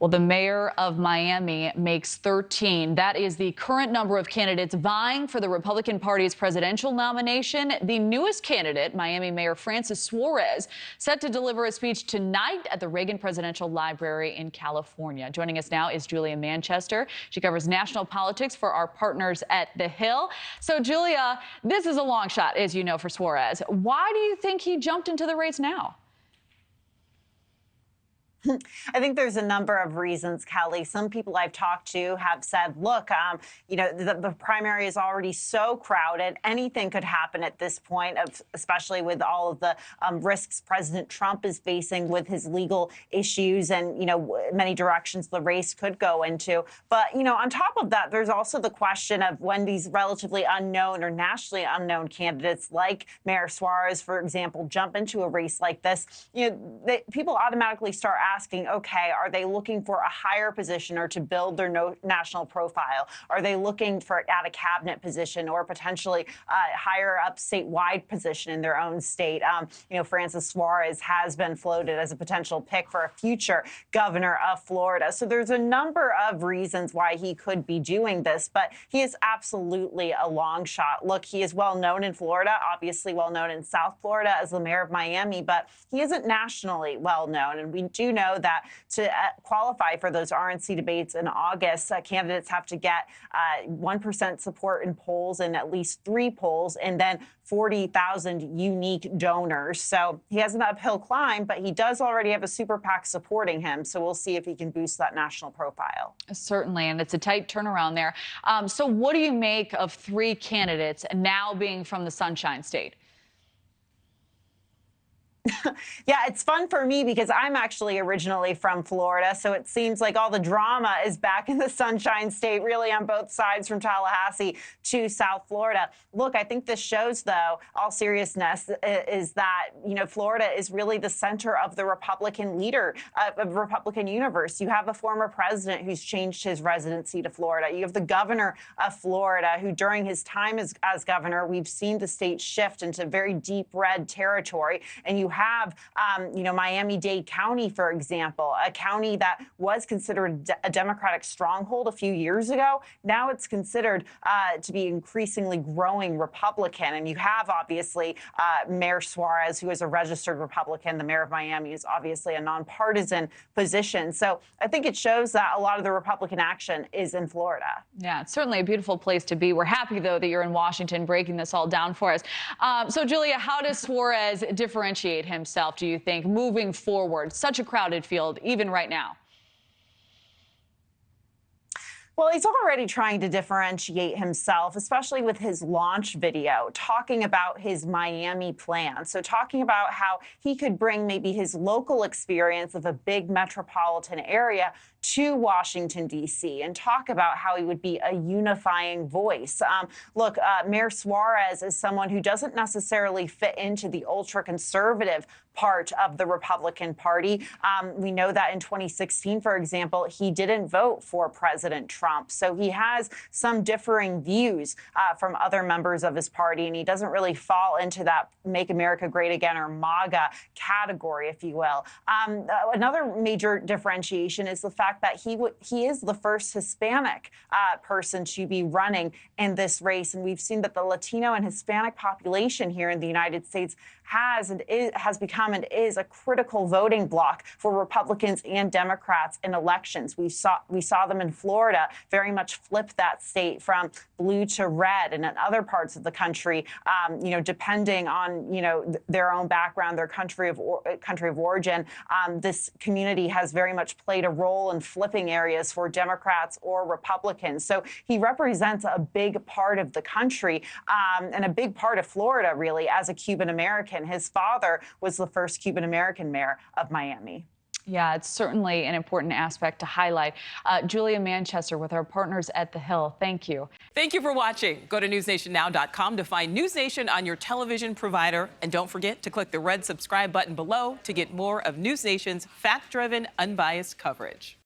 Well, the mayor of Miami makes 13. That is the current number of candidates vying for the Republican Party's presidential nomination. The newest candidate, Miami Mayor Francis Suarez, set to deliver a speech tonight at the Reagan Presidential Library in California. Joining us now is Julia Manchester. She covers national politics for our partners at The Hill. So, Julia, this is a long shot, as you know, for Suarez. Why do you think he jumped into the race now? I think there's a number of reasons, Kelly. Some people I've talked to have said, look, the primary is already so crowded. Anything could happen at this point, especially with all of the risks President Trump is facing with his legal issues and, many directions the race could go into. But, on top of that, there's also the question of when these relatively unknown or nationally unknown candidates like Mayor Suarez, for example, jump into a race like this, people automatically start asking, okay, are they looking for a higher position or to build their national profile? Are they looking at a cabinet position or potentially a higher up statewide position in their own state? Francis Suarez has been floated as a potential pick for a future governor of Florida. So there's a number of reasons why he could be doing this, but he is absolutely a long shot. Look, he is well known in Florida, obviously well known in South Florida as the mayor of Miami, but he isn't nationally well known. And we do know that to qualify for those RNC debates in August, candidates have to get 1% support in polls in at least 3 polls and then 40,000 unique donors. So he has an uphill climb, but he does already have a super PAC supporting him. So we'll see if he can boost that national profile. Certainly, and it's a tight turnaround there. So what do you make of 3 candidates now being from the Sunshine State? Yeah, it's fun for me because I'm actually originally from Florida, so it seems like all the drama is back in the Sunshine State, really on both sides from Tallahassee to South Florida. Look, I think this shows, though, all seriousness, is that, Florida is really the center of the Republican leader, of Republican universe. You have a former president who's changed his residency to Florida. You have the governor of Florida, who during his time as governor, we've seen the state shift into very deep red territory. And you have, Miami-Dade County, for example, a county that was considered a Democratic stronghold a few years ago. Now it's considered to be increasingly growing Republican. And you have, obviously, Mayor Suarez, who is a registered Republican. The mayor of Miami is obviously a nonpartisan position. So I think it shows that a lot of the Republican action is in Florida. Yeah, it's certainly a beautiful place to be. We're happy, though, that you're in Washington breaking this all down for us. So, Julia, how does Suarez differentiate himself, do you think, moving forward? Such a crowded field, even right now. Well, he's already trying to differentiate himself, especially with his launch video, talking about his Miami plan. So talking about how he could bring maybe his local experience of a big metropolitan area to Washington, D.C., and talk about how he would be a unifying voice. Look, Mayor Suarez is someone who doesn't necessarily fit into the ultra-conservative part of the Republican Party. We know that in 2016, for example, he didn't vote for President Trump. So he has some differing views from other members of his party, and he doesn't really fall into that Make America Great Again or MAGA category, if you will. Another major differentiation is the fact that he is the first Hispanic person to be running in this race. And we've seen that the Latino and Hispanic population here in the United States has become and is a critical voting bloc for Republicans and Democrats in elections. We saw them in Florida very much flip that state from blue to red, and in other parts of the country, depending on their own background, their country of origin, this community has very much played a role in flipping areas for Democrats or Republicans. So he represents a big part of the country and a big part of Florida, really, as a Cuban American. His father was the first Cuban American mayor of Miami. Yeah, it's certainly an important aspect to highlight. Julia Manchester with our partners at The Hill. Thank you. Thank you for watching. Go to newsnationnow.com to find News Nation on your television provider. And don't forget to click the red subscribe button below to get more of News Nation's fact-driven, unbiased coverage.